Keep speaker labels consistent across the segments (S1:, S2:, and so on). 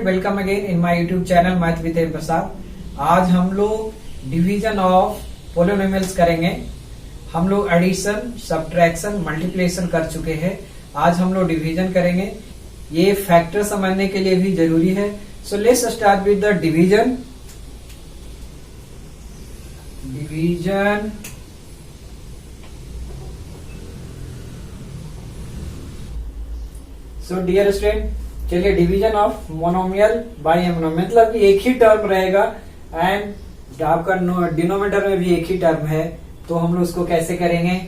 S1: Welcome again in my YouTube channel math with Prasad. आज हम लोग डिवीजन ऑफ पोलिनोमियल्स करेंगे। हम लोग एडिशन, सब्ट्रैक्शन, मल्टीप्लिकेशन कर चुके हैं। आज हम लोग डिवीजन करेंगे। ये फैक्टर समझने के लिए भी जरूरी है। So let's start with the division. So dear student, चलिए division of monomial by monomial, मतलब कि एक ही टर्म रहेगा एंड आपका डिनोमिनेटर में भी एक ही टर्म है, तो हम लोग उसको कैसे करेंगे।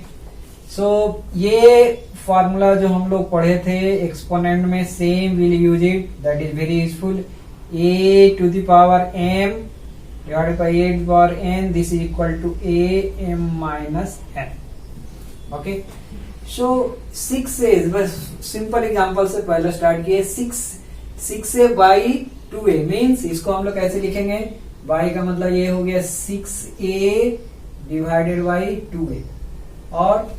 S1: सो ये फॉर्मूला जो हम लोग पढ़े थे एक्सपोनेंट में, same will use it, that is very useful. a to the power m divided by a to the power n, this is equal to a m minus n. Okay, so 6 से बस simple example से पहले start किए। 6 से by 2a means इसको हम लोग कैसे लिखेंगे। बाई का मतलब ये हो गया 6a डिवाइडेड बाई 2a, और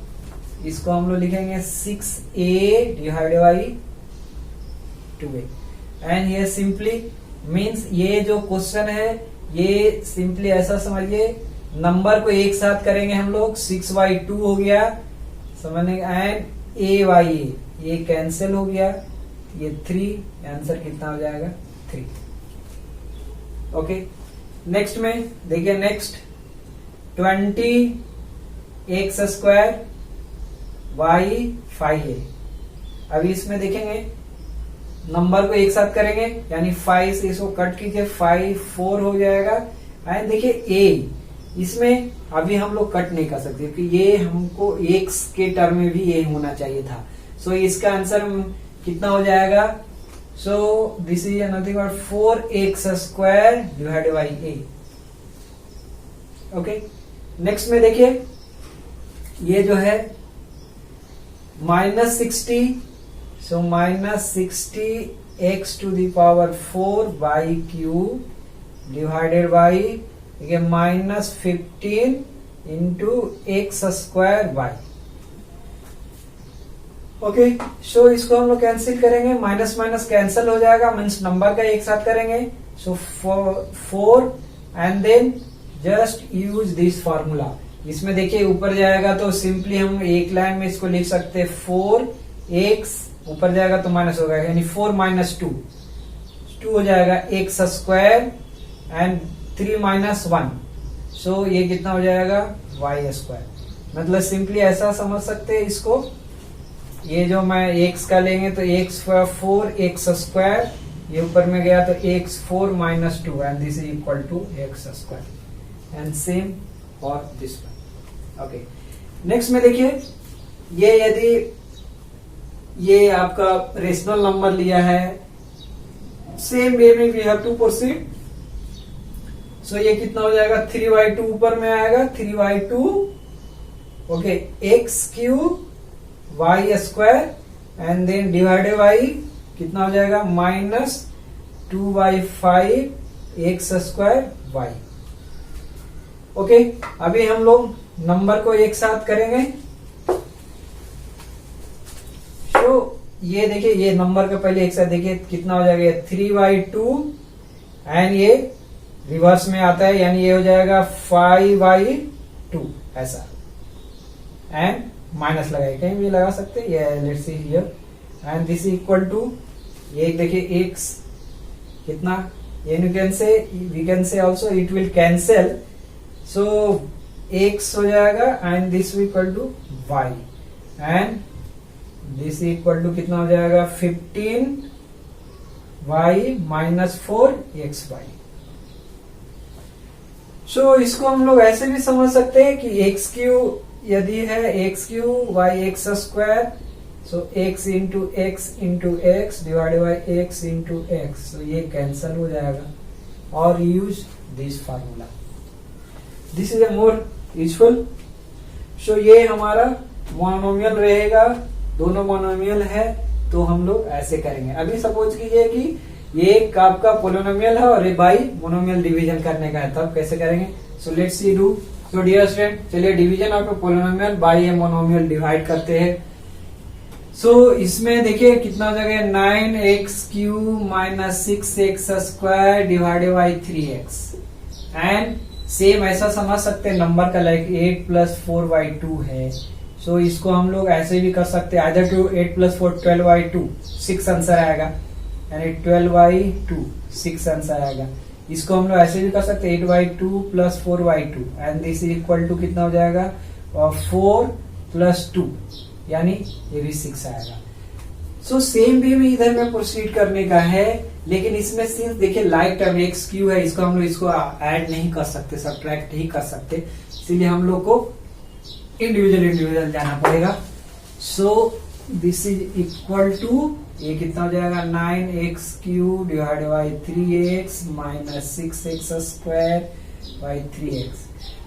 S1: इसको हम लोग लिखेंगे 6a divided by 2a। And ये सिंपली मीन्स ये जो क्वेश्चन है ये सिंपली ऐसा समझिए, नंबर को एक साथ करेंगे हम लोग। 6/2 हो गया समझने, एंड a बाई ये कैंसिल हो गया, ये 3, आंसर कितना हो जाएगा 3। ओके, नेक्स्ट में देखिए, नेक्स्ट 20x² y 5a। अभी इसमें देखेंगे नंबर को एक साथ करेंगे, यानी 5 से इसको कट कीजिए, 5 4 हो जाएगा। एंड देखिए a, इसमें अभी हम लोग कट नहीं कर सकते क्योंकि ये हमको x के टर्म में भी ये होना चाहिए था। सो इसका आंसर कितना हो जाएगा। So this is nothing but 4x² divided by a। Okay, next में देखिए ये जो है -60, so -60x to the power 4 by cube divided by -15 into x² y। Okay, so इसको हम लोग कैंसिल करेंगे, माइनस माइनस कैंसिल हो जाएगा, मीन्स नंबर का एक साथ करेंगे। So 4 and then just use this formula. इसमें देखिए ऊपर जाएगा तो सिंपली हम एक लाइन में इसको लिख सकते हैं, 4x ऊपर जाएगा तो माइनस होगा, यानी 4 - 2 हो जाएगा x² एंड 3 - 1, सो ये कितना हो जाएगा y²। मतलब सिंपली ऐसा समझ सकते हैं इसको, ये जो मैं x का लेंगे तो x² ये ऊपर में गया तो x4 - 2 and this is equal to x², and same for this one. Okay, next में देखिए, ये यदि ये आपका रेशनल नंबर लिया है, सेम वे में we have to proceed. So ये कितना हो जाएगा 3/2 ऊपर में आएगा, 3/2। Okay, x³ y² and then divided by कितना हो जाएगा -2/5 x² y। ओके, अभी हम लोग नंबर को एक साथ करेंगे। तो ये देखिए, ये नंबर का पहले एक साथ देखिए कितना हो जाएगा 3/2, एंड ये रिवर्स में आता है, यानी ये हो जाएगा 5/2 ऐसा, एंड माइनस लगाए, कहीं भी लगा सकते हैं, let's see here, and this equal to ये देखिए x कितना, we can say also it will cancel, so x हो जाएगा and this equal to y, and this equal to कितना हो जाएगा 15y - 4xy। सो इसको हम लोग ऐसे भी समझ सकते हैं कि x³ यदि है x³ y x², so x into x divided by x into x, so ये कैंसल हो जाएगा, और use this formula, this is a more useful. So ये हमारा मोनोमियल रहेगा, दोनों मोनोमियल है तो हम लोग ऐसे करेंगे। अभी सपोज कीजिए कि ये आपका पोलिनोमियल है और ये बाई मोनोमियल डिवीजन करने का है, तब कैसे करेंगे। So let's see do. So dear student, चलिए division of polynomial by a monomial divide करते हैं। सो इसमें देखिए कितना हो जाएगा 9x³ minus 6x square divided by 3x and same ऐसा समझ सकते हैं नंबर का लाइक 8 प्लस 4/2 है। सो इसको हम लोग ऐसे भी कर सकते हैं आइदर टू 8 प्लस 4 12/2 6 आंसर आएगा यानी 12/2 6 आंसर आएगा। इसको हम लोग ऐसे भी कर सकते हैं 8/2 plus 4/2 and this is equal to कितना हो जाएगा 4 प्लस 2 यानी ये भी 6 आएगा। सो सेम वे में इधर में प्रोसीड करने का है, लेकिन इसमें सिर्फ देखिए लाइक टर्म x³ है, इसको हम लोग इसको ऐड नहीं कर सकते, सब्ट्रैक्ट नहीं कर सकते, इसीलिए हम लोग को इंडिविजुअल जाना पड़ेगा। So this is equal to ये कितना हो जाएगा 9x³ divided by 3x minus 6x square by 3x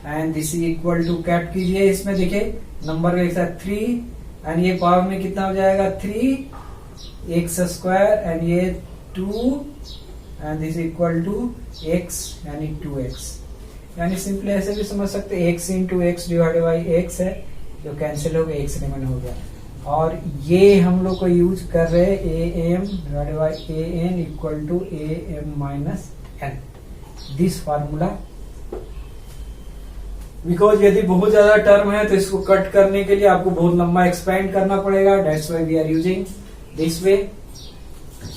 S1: and this is equal to cut कीजिए, इसमें देखिए नंबर का एक साथ 3 एंड ये पावर में कितना हो जाएगा 3x स्क्वायर एंड ये 2 and this equal to x यानी 2x यानी सिंपली ऐसे भी समझ सकते हैं x into x divided by x है जो कैंसिल हो गया, x रिमेन हो गया। और ये हम लोग को यूज कर रहे हैं am divided by an equal to am minus n this formula, because यदि बहुत ज्यादा टर्म है तो इसको कट करने के लिए आपको बहुत लंबा एक्सपेंड करना पड़ेगा, that's why we are using this way.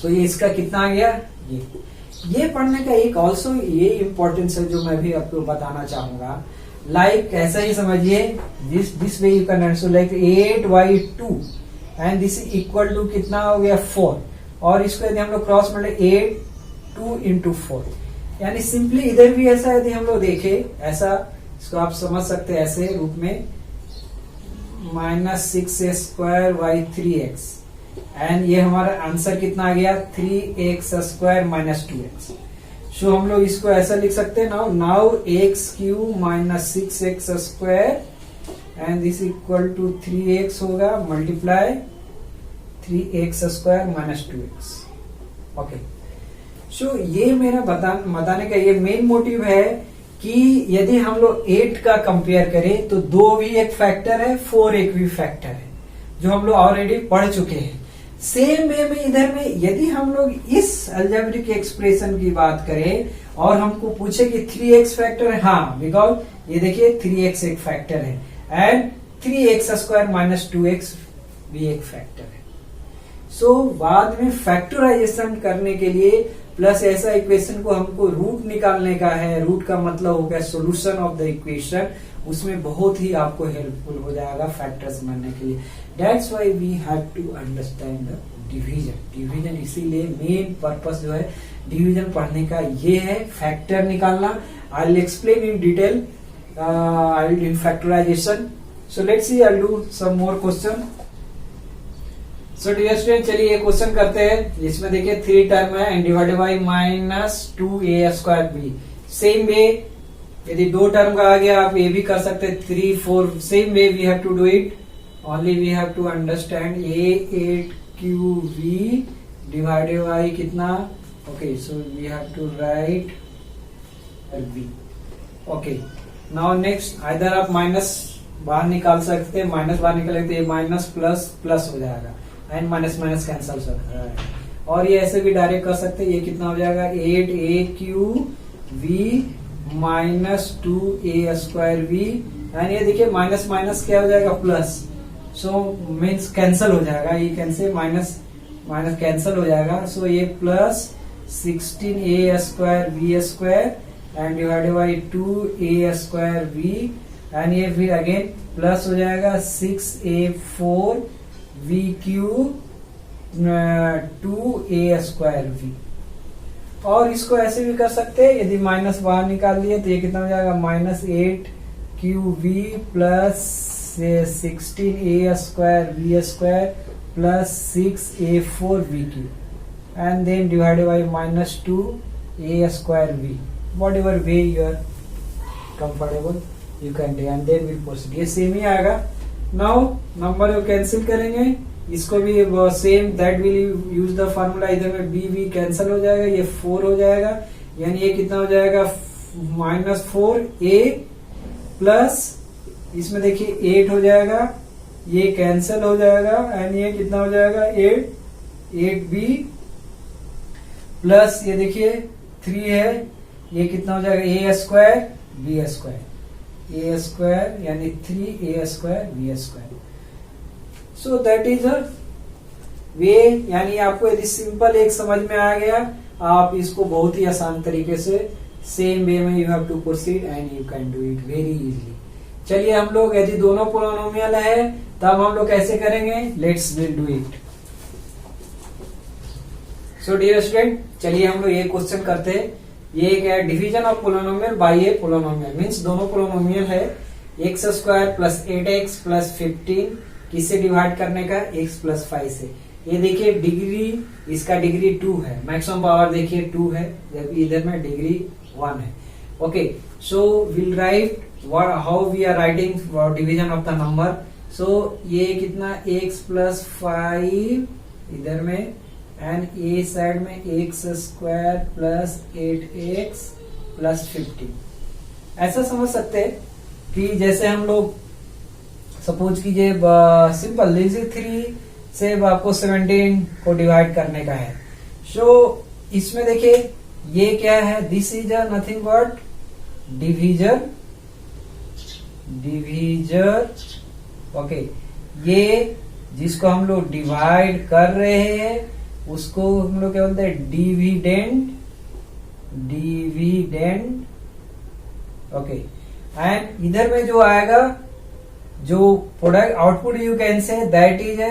S1: तो ये इसका कितना आ गया ये पढ़ने का एक ऑल्सो ये इम्पोर्टेंस है जो मैं भी आपको बताना चाहूंगा। लाइक ऐसा ही समझिए this way you can answer like 8/2 and this equal to कितना हो गया 4 और इसको यदि हम लोग क्रॉस में 8 2 इंटू 4 यानी सिंपली इधर भी ऐसा यदि हम लोग देखे ऐसा इसको आप समझ सकते हैं ऐसे रूप में minus 6 square by 3x and ये हमारा आंसर कितना आ गया 3x स्क्वायर माइनस 2x। सो हम लोग इसको ऐसा लिख सकते हैं now x³ minus 6x square and this equal to 3x होगा multiply 3x square minus 2x। Okay, so ये मेरा बताने का ये मेन मोटिव है कि यदि हम लोग 8 का कंपेयर करें तो 2 भी एक फैक्टर है 4 एक भी फैक्टर है जो हम लोग ऑलरेडी पढ़ चुके हैं। सेम वे में इधर में यदि हम लोग इस अलजेब्रिक एक्सप्रेशन की बात करें और हमको पूछे कि 3x फैक्टर है, हाँ बिकॉज ये देखिए 3x एक फैक्टर है and 3x square minus 2x भी एक फैक्टर है। सो बाद में फैक्टराइजेशन करने के लिए प्लस ऐसा इक्वेशन को हमको रूट निकालने का है, रूट का मतलब हो गया सोल्यूशन ऑफ द इक्वेशन, उसमें बहुत ही आपको हेल्पफुल हो जाएगा फैक्टर्स बनने के लिए। That's why we have to understand the division इसीलिए मेन पर्पस जो है डिवीजन पढ़ने का ये है, फैक्टर निकालना। I will explain in detail I will in factorization. So let's see, I will do some more question. So dear student चलिए ये क्वेश्चन करते हैं, इसमें देखिए 3 टर्म है and divided by minus 2a square b। Same way यदि 2 term का आ गया आप ये भी कर सकते हैं 3 4 same way we have to do it, only we have to understand a8qv divided by कितना, okay so we have to write v। Okay now next either आप माइनस बाहर निकाल सकते हैं, माइनस बाहर निकालेंगे तो माइनस प्लस प्लस हो जाएगा एंड माइनस माइनस कैंसल हो सकता है और ये ऐसे भी डायरेक्ट कर सकते हैं, ये कितना हो जाएगा 8aqv minus 2a square v and ये देखिए माइनस माइनस क्या हो जाएगा प्लस, सो मीन्स कैंसल हो जाएगा, ये कैंसिल माइनस माइनस कैंसल हो जाएगा। सो ये plus 16a square v square and divided by 2a square v and ये फिर अगेन प्लस हो जाएगा 6a4 v cube 2a square v और इसको ऐसे भी कर सकते हैं, यदि माइनस बाहर निकाल लिए तो ये कितना हो जाएगा minus 8qv plus 16a square v square plus 6a4 v cube and then divided by minus 2a square v, whatever way you are comfortable you can do and then will proceed. ये same ही आएगा। Now number को cancel करेंगे, इसको भी same that will use the formula, इधर में B we cancel हो जाएगा, ये 4 हो जाएगा यानी ये कितना हो जाएगा माइनस 4a प्लस इसमें देखिए 8 हो जाएगा ये कैंसिल हो जाएगा एंड ये कितना हो जाएगा 8b प्लस ये देखिए 3 है, ये कितना हो जाएगा a square b square, a square यानी 3a square b square. So that is a way, यानी आपको यदि सिंपल एक समझ में आ गया, आप इसको बहुत ही आसान तरीके से सेम वे में you have to proceed and you can do it very easily. चलिए हम लोग यदि दोनों पोलिनोमियल है तब हम लोग कैसे करेंगे, let's will do it. So dear student, चलिए हम लोग ये क्वेश्चन करते हैं। ये क्या है, division of polynomial by a polynomial, means दोनों पोलिनोमियल है X square plus 8x plus 15 किससे डिवाइड करने का, x प्लस 5 से। ये देखिए डिग्री, इसका डिग्री 2 है, मैक्सिमम पावर देखिए 2 है, जबकि इधर में डिग्री 1 है। Okay, so will write how we are writing division of the number. So ये कितना x प्लस 5 इधर में एंड ए साइड में x square plus 8x plus 15। ऐसा समझ सकते हैं कि जैसे हम लोग सपोज कीजिए सिंपल लीजिए 3 से आपको 17 को डिवाइड करने का है। सो इसमें देखिए ये क्या है, this is a nothing but divisor. Okay, ये जिसको हम लोग डिवाइड कर रहे हैं उसको हम लोग क्या बोलते हैं, डिविडेंड। ओके, एंड इधर में जो आएगा, जो product output you can say that is a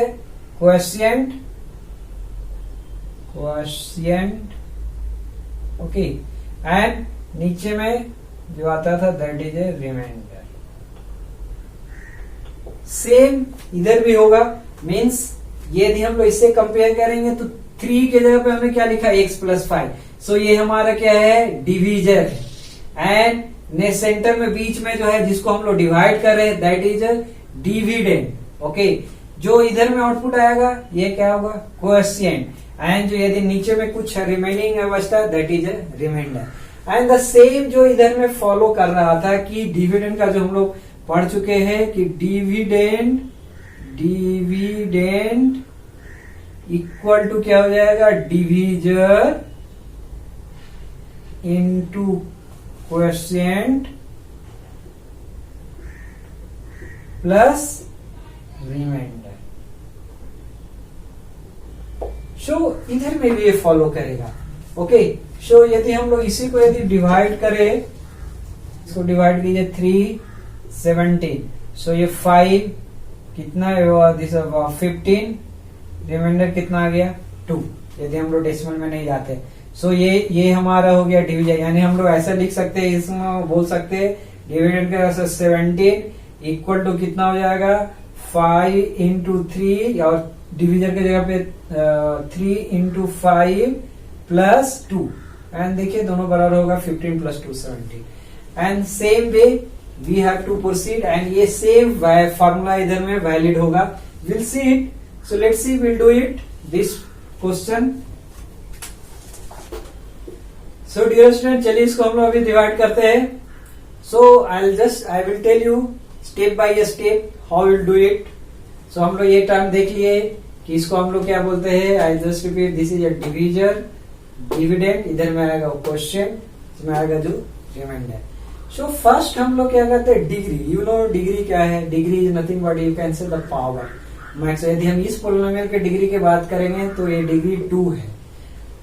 S1: quotient. Okay, and नीचे में जो आता था that is a reminder. Same इधर भी होगा, मीन्स यदि हम लोग इससे कंपेयर करेंगे तो 3 के जगह पे हमने क्या लिखा, x प्लस 5। सो ये हमारा क्या है, डिवीजर है। एंड ने सेंटर में बीच में जो है जिसको हम लोग डिवाइड कर रहे हैं दैट इज डिविडेंड। ओके, जो इधर में आउटपुट आएगा ये क्या होगा, क्वोशिएंट। एंड जो यदि नीचे में कुछ रिमेनिंग अवस्था that is reminder. And the same जो इधर में फॉलो कर रहा था कि डिविडेंड का जो हम लोग पढ़ चुके हैं कि डिविडेंड इक्वल टू क्या हो जाएगा, divisor into quotient plus remainder. So इधर में भी ये फॉलो करेगा। ओके, सो यदि हम लोग इसी को यदि डिवाइड करें, इसको डिवाइड कीजिए 3 17, सो ये 5 कितना है, दिस 15, रिमाइंडर कितना आ गया 2, यदि हम लोग डेसिमल में नहीं जाते। सो ये हमारा हो गया डिवीजन, यानी हम लोग ऐसा लिख सकते हैं, इसमें बोल सकते हैं डिविडेंड का 17 इक्वल टू कितना हो जाएगा 5 इंटू 3, और डिवीजर के जगह पे 3 इंटू 5 प्लस 2, एंड देखिए दोनों बराबर होगा 15 plus 2 17। And same way we have to proceed, and ये सेम फॉर्मूला इधर में वैलिड होगा। Will see it, so let's see, will do it this question. So dear student, चलिए इसको हम लोग अभी डिवाइड करते हैं। So I will tell you step by step how will do it. So हम लोग ये टर्म देख लिए कि इसको हम लोग क्या बोलते हैं, आई just repeat, this is a divisor, dividend, इधर में आएगा क्वोशिएंट, इसमें आएगा जो रिमाइंडर। सो फर्स्ट हम लोग क्या करते हैं, डिग्री। यू नो डिग्री क्या है, degree is nothing but you can से द पावर मैक्स। यदि हम इस पोलिनोमियल के डिग्री की बात करेंगे तो ये डिग्री 2 है।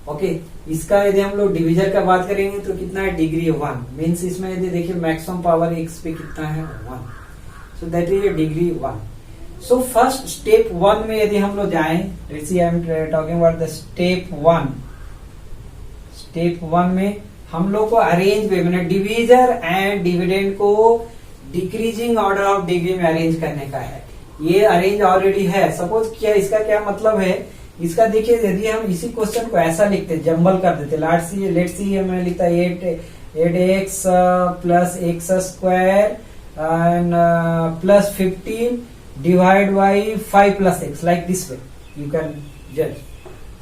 S1: ओके, इसका यदि हम लोग डिवीजर का बात करेंगे तो कितना है, डिग्री 1, मीन्स इसमें यदि देखिए मैक्सिमम पावर x पे कितना है 1, सो that is degree 1। So first step 1 में यदि हम लोग जाएं, let's see I am talking about the step 1। Step 1 में हम लोग को अरेंज वे में डिवीजर एंड डिविडेंड को डिक्रीजिंग ऑर्डर ऑफ डिग्री में अरेंज करने का है। ये अरेंज ऑलरेडी है। सपोज क्या, इसका क्या मतलब है, इसका देखिए यदि हम इसी क्वेश्चन को ऐसा लिखते, जंबल कर देते, लेट्स सी मैंने लिखता 8x plus x square and plus 15 divide by 5 plus x, like this way you can जज।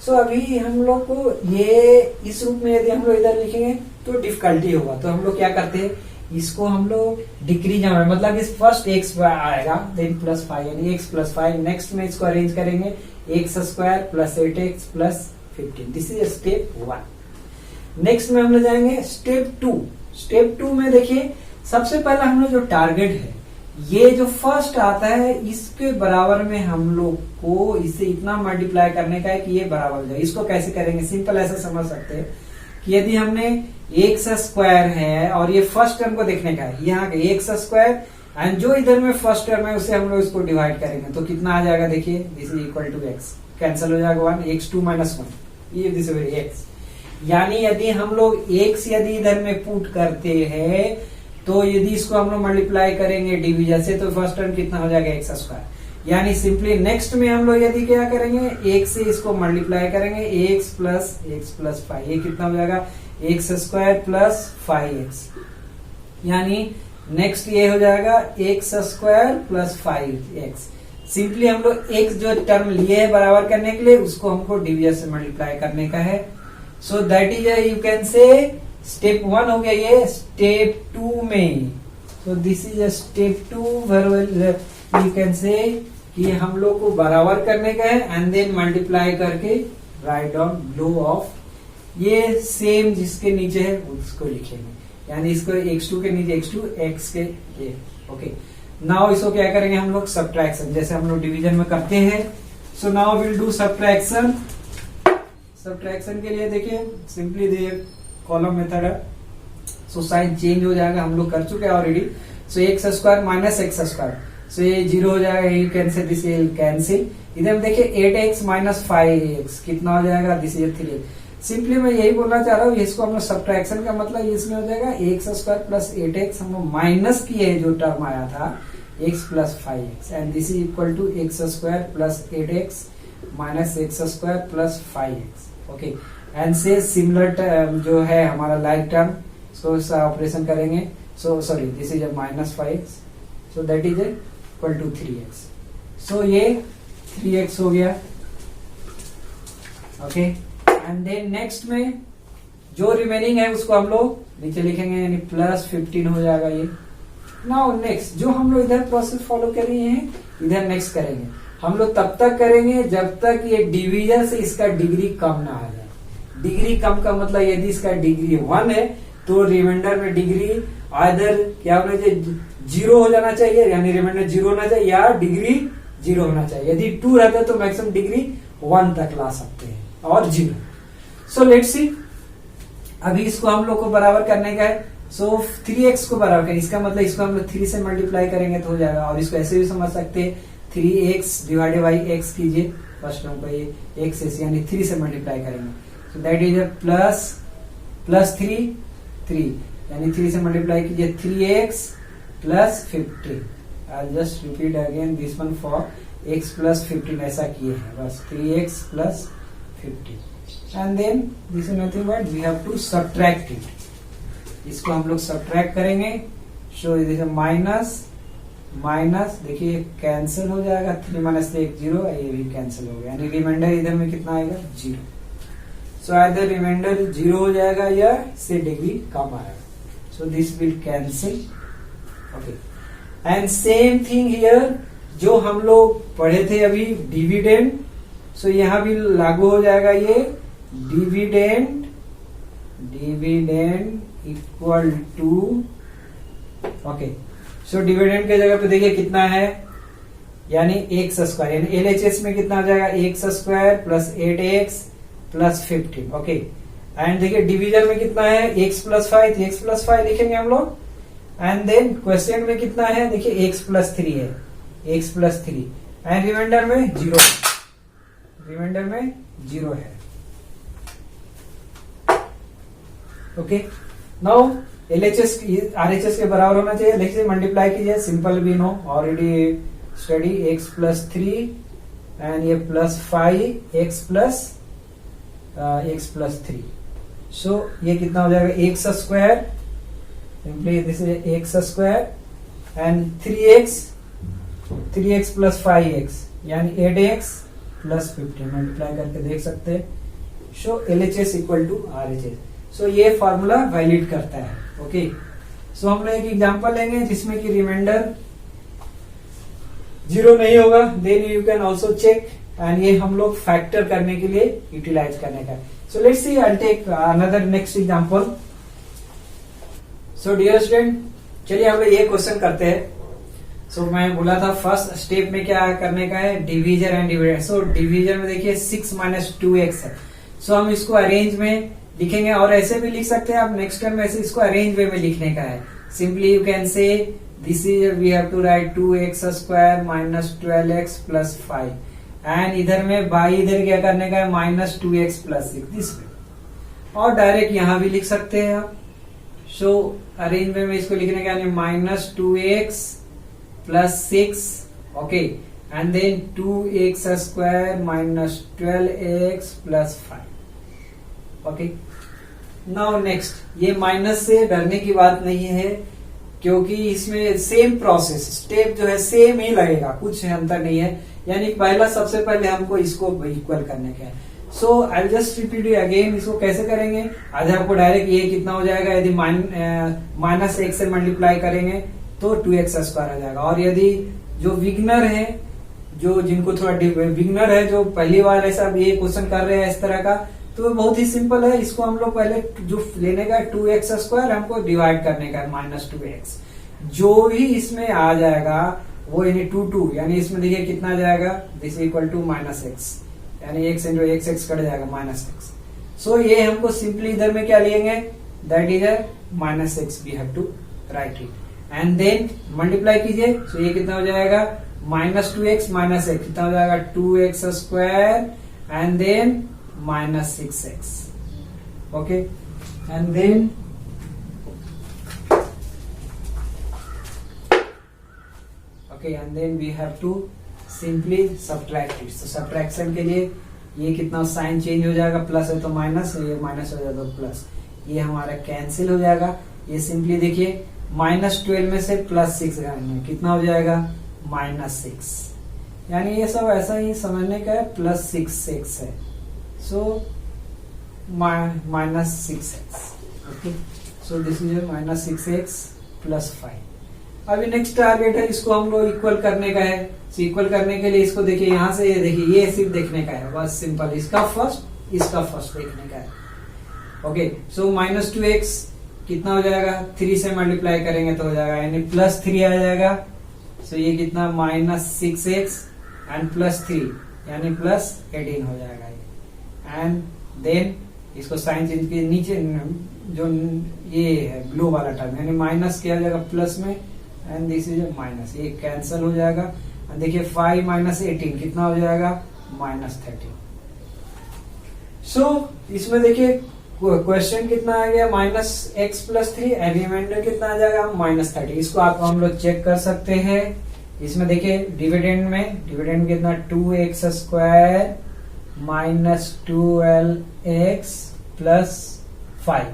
S1: सो अभी हम लोग को ये इस रूप में यदि हम लोग इधर लिखेंगे तो डिफिकल्टी होगा, तो हम लोग क्या करते हैं, इसको हम लोग डिक्रीज में, मतलब इस फर्स्ट एक्स आएगा देन प्लस 5 यानी एक्स प्लस 5। नेक्स्ट में इसको अरेंज करेंगे x square plus 8x plus 15। This is step 1। Next में हम लोग जाएंगे स्टेप 2। स्टेप 2 में देखिए सबसे पहला हम लोग जो टारगेट है, ये जो फर्स्ट आता है इसके बराबर में हम लोग को इसे इतना मल्टीप्लाई करने का है कि ये बराबर हो जाए। इसको कैसे करेंगे, सिंपल ऐसा समझ सकते हैं कि यदि हमने एक्स स्क्वायर है और ये फर्स्ट टर्म को देखने का है, यहाँ एक्स स्क्वायर एंड जो इधर में फर्स्ट टर्म है उसे हम लोग इसको डिवाइड करेंगे तो कितना आ जाएगा, देखिए this is equal to X, cancel हो जाएगा 1, x2 माइनस 1, ये दिस इज एक्स। यानी यदि हम लोग एक्स यदि इधर में पुट करते हैं तो यदि इसको हम लोग मल्टीप्लाई करेंगे डिवीजन से तो फर्स्ट टर्म कितना हो जाएगा एक्स स्क्वायर। यानी सिंपली नेक्स्ट में हम लोग यदि क्या करेंगे, एक से इसको मल्टीप्लाई करेंगे एक्स प्लस 5, ये कितना हो जाएगा एक्स स्क्वायर प्लस 5x। यानी नेक्स्ट ये हो जाएगा X square plus 5x। Simply हम लोग एक्स जो टर्म लिए है बराबर करने के लिए उसको हमको डिवीजन से मल्टीप्लाई करने का है। सो दैट इज यू कैन से स्टेप 1 हो गया ये। स्टेप 2 में, सो this is step 2 you can से कि हम लोग को बराबर करने का है एंड देन मल्टीप्लाई करके राइट डाउन लो ऑफ, ये सेम जिसके नीचे है उसको लिखेंगे, यानी इसको x2 के नीचे x2 x के ये। ओके, नाउ इसको क्या करेंगे हम लोग सब्ट्रैक्शन, जैसे हम लोग डिवीजन में करते हैं। So now will do subtraction. Subtraction के लिए देखिए सिंपली दे कॉलम मेथड है, सो साइन चेंज हो जाएगा, हम लोग कर चुके हैं already. So x square minus x square, so ये 0 हो जाएगा, यू कैंसिल दिस कैंसिल। इधर देखिए 8x माइनस 5x कितना हो जाएगा, दिस इज 3x। सिंपली मैं यही बोलना चाह रहा हूँ, इसको हम लोग सब्ट्रैक्शन का मतलब इसमें हो जाएगा एक्स स्क्वायर प्लस 8x, हम लोग माइनस किए जो टर्म आया था x plus 5x and this is equal to X square plus 8x minus x square plus 5x। Okay, and से सिमिलर जो है हमारा लाइक टर्म, सो इसका ऑपरेशन करेंगे। So sorry this is minus 5x, so that is equal to 3x। So ये 3x हो गया। Okay, and then next में जो रिमेनिंग है उसको हम लोग नीचे लिखेंगे, यानी प्लस 15 हो जाएगा ये। नाउ नेक्स्ट जो हम लोग इधर प्रोसेस फॉलो कर रहे हैं इधर नेक्स्ट करेंगे। हम लोग तब तक करेंगे जब तक ये डिवीजन से इसका डिग्री कम ना आ जाए। डिग्री कम का मतलब यदि इसका डिग्री 1 है तो रिमाइंडर में डिग्री आइदर क्या बोले 0 हो जाना चाहिए, यानी रिमाइंडर 0 होना चाहिए या डिग्री 0 होना चाहिए। यदि 2 रहता है तो मैक्सिमम डिग्री 1 तक ला सकते हैं और 0। सो लेट्स सी, अभी इसको हम लोग को बराबर करने का है। सो 3x को बराबर करें, इसका मतलब इसको हम लोग 3 से मल्टीप्लाई करेंगे तो हो जाएगा, और इसको ऐसे भी समझ सकते हैं 3x डिवाइडेड बाई x कीजिए फर्स्ट टर्म को, ये x से यानी 3 से मल्टीप्लाई करेंगे। सो दैट इज प्लस 3 यानी 3 से मल्टीप्लाई कीजिए 3x plus 15। I just repeat again this one for x plus 15 ऐसा किए हैं बस, 3x plus 15 and then this is nothing but we have to subtract it. इसको हम लोग सब्ट्रैक्ट करेंगे। सो दिस माइनस माइनस देखिए कैंसिल हो जाएगा, 3 माइनस 1 0, ये भी कैंसिल हो गया, यानी रिमाइंडर इधर में कितना आएगा 0। सो आइदर रिमाइंडर 0 हो जाएगा या से डिग्री कम आएगा। So this will cancel. Okay, and same thing here जो हम लोग पढ़े थे अभी डिविडेंड, सो यहां भी लागू हो जाएगा ये dividend equal to. Okay, so dividend के जगह पे देखिए कितना है, यानी एक्स स्क्वायर, यानी एलएचएस में कितना हो जाएगा X square plus 8x plus 15। Okay, and देखिए डिवीजन में कितना है x प्लस 5, तो x प्लस 5 लिखेंगे हम लोग। एंड देन क्वेश्चन में कितना है, देखिए x प्लस 3 है, x प्लस 3 एंड रिमाइंडर में 0, रिमाइंडर में 0 है। ओके, नाउ एलएचएस आरएचएस के बराबर होना चाहिए, देखिए मल्टीप्लाई कीजिए, simple we know already study, x plus 3 and ये प्लस 5 x प्लस 3। सो ये कितना हो जाएगा X square, simply this is X square and 3x plus 5x यानी 8x प्लस 15 मल्टीप्लाई करके देख सकते हैं। सो एलएचएस इक्वल टू आरएचएस। सो ये फॉर्मूला वैलिड करता है। ओके, सो हम लोग एक एग्जांपल लेंगे जिसमें कि रिमाइंडर 0 नहीं होगा, then you can also check, and ये हम लोग फैक्टर करने के लिए यूटिलाइज करने का। So let's see, I take another next example. So dear student, चलिए हम लोग ये क्वेश्चन करते हैं। सो मैं बोला था फर्स्ट स्टेप में क्या करने का है, division and dividend. So division में देखिए 6 माइनस 2x है। सो हम इसको अरेंज में लिखेंगे, और ऐसे भी लिख सकते हैं आप नेक्स्ट टाइम, ऐसे इसको अरेंज वे में लिखने का है। Simply you can say this is, we have to write 2x square minus 12x plus 5, and इधर में बाई इधर क्या करने का है, minus 2x plus 6 this way, और डायरेक्ट यहां भी लिख सकते हैं आप। सो अरेंज वे में इसको लिखने का minus 2x plus 6, okay, and then 2x square minus 12x plus 5, okay. Now next, ये माइनस से डरने की बात नहीं है, क्योंकि इसमें सेम प्रोसेस, स्टेप जो है सेम ही लगेगा, कुछ अंतर नहीं है। यानी पहला सबसे पहले हमको इसको इक्वल करने का है। So I just repeat you again, इसको कैसे करेंगे, आज आपको डायरेक्ट ये कितना हो जाएगा, यदि माइनस 1 से मल्टीप्लाई करेंगे तो 2x स्क्वायर आ जाएगा। और यदि जो बिगनर है, जो जिनको थोड़ा बिगनर है, जो पहली बार ऐसा ये क्वेश्चन कर रहे हैं इस तरह का, तो बहुत ही सिंपल है। इसको हम लोग पहले जो लेने का 2x स्क्वायर हमको डिवाइड करने का है माइनस 2x, जो भी इसमें आ जाएगा वो यानी 2 यानी इसमें देखिए कितना जाएगा, this equal to minus X, यानी x इंटू x कट जाएगा माइनस एक्स। सो ये हमको सिंपली इधर में क्या लेंगे, that is minus X, we have to write it, and then multiply कीजिए। सो ये कितना हो जाएगा, माइनस 2x माइनस एक्स कितना हो जाएगा, 2x square, and then minus 6x, okay, and then okay, and then we have to simply subtract it. तो subtraction के लिए ये कितना साइन चेंज हो जाएगा, प्लस है तो माइनस, ये माइनस हो जाएगा तो प्लस, ये हमारा कैंसिल हो जाएगा। ये सिंपली देखिए माइनस 12 में से प्लस 6 में कितना हो जाएगा, माइनस 6, यानी ये सब ऐसा ही समझने का है, प्लस 6x है, so minus 6x, okay. So this is minus 6x plus 5। अभी नेक्स्ट टारगेट है, इसको हम लोग इक्वल करने का है। इक्वल करने के लिए इसको देखिए, यहां से ये देखिए, ये सिर्फ देखने का है, बस सिंपल, इसका फर्स्ट इसका फर्स्ट देखने का है, ओके। सो माइनस 2x कितना हो जाएगा, 3 से मल्टीप्लाई करेंगे तो हो जाएगा, यानी प्लस 3 आ जाएगा। सो ये कितना, माइनस 6x एंड प्लस 3, यानी प्लस 18 हो जाएगा ये। एंड देन इसको साइन चेंज के नीचे जो ये है ब्लू वाला टर्म, यानी माइनस क्या हो जाएगा प्लस में, एंड दिस इज माइनस, ये कैंसल हो जाएगा। देखिए 5 माइनस 18 कितना हो जाएगा, माइनस 13। सो इसमें देखिए क्वेश्चन कितना आ गया, minus X plus 3, and reminder कितना आ जाएगा, माइनस 30। इसको आप हम लोग चेक कर सकते हैं। इसमें देखिए डिविडेंड में, डिविडेंड कितना, 2x square minus 12x plus 5,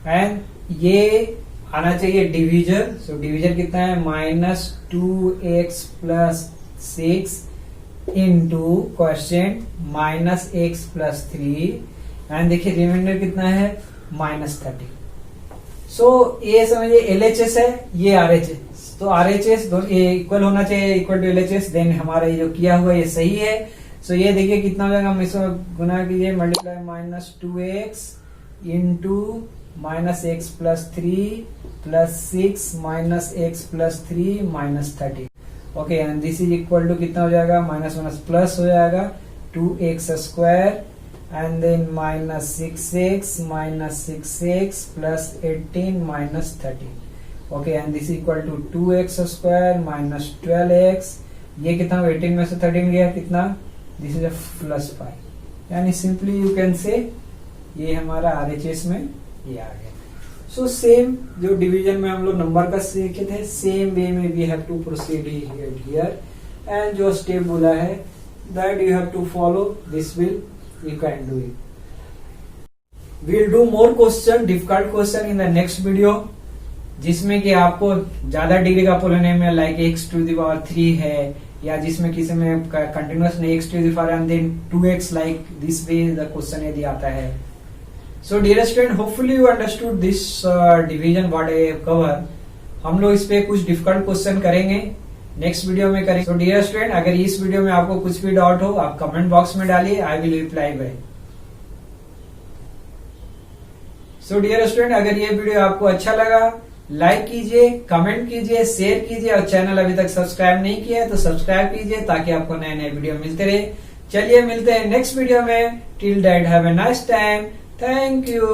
S1: and ये आना चाहिए डिवीजर। सो डिवीजर कितना है, minus 2x plus 6 into question minus X plus 3, and देखिए रिमाइंडर कितना है, माइनस 30। सो ये समझिए LHS है, ये RHS, तो RHS ये इक्वल होना चाहिए, इक्वल टू LHS, देन हमारा ये जो किया हुआ ये सही है। सो ये देखिए कितना हो जाएगा, हम इसमें गुना कीजिए, multiply minus 2x into minus X plus 3 plus 6 minus X plus 3 minus 30, okay, and this is equal to कितना हो जाएगा, माइनस माइनस प्लस हो जाएगा, 2x square, and then minus 6x minus 6x plus 18 minus 30, okay, and this is equal to 2x square minus 12x, ये कितना 18 में से 13 गया कितना, this is a plus 5, यानी simply you can say ये हमारा RHS में ये आ गया। सो सेम जो डिवीजन में हम लोग नंबर का सीखे थे, सेम वे में we have to proceed here, and जो स्टेप बोला है that you have to follow, this will you can do it. We'll do more question, difficult question in the next video, जिसमें कि आपको ज्यादा डिग्री का polynomial like x⁻³ है, या जिसमें किसी में कंटिन्यूअस नहीं x⁻, and then 2x like this way the question यदि आता है, so dear student, hopefully you understood this division what I have cover. हम लोग इस पे कुछ डिफिकल्ट क्वेश्चन करेंगे, नेक्स्ट वीडियो में करेंगे। सो डियर स्टूडेंट, अगर इस वीडियो में आपको कुछ भी डाउट हो आप कमेंट बॉक्स में डालिए, I will reply back. So dear student, अगर ये वीडियो आपको अच्छा लगा लाइक कीजिए, कमेंट कीजिए, शेयर कीजिए और चैनल अभी तक सब्सक्राइब नहीं किया है तो सब्सक्राइब कीजिए ताकि आपको नए नए वीडियो मिलते रहे। चलिए मिलते हैं नेक्स्ट वीडियो में। Till that have a nice time. Thank you.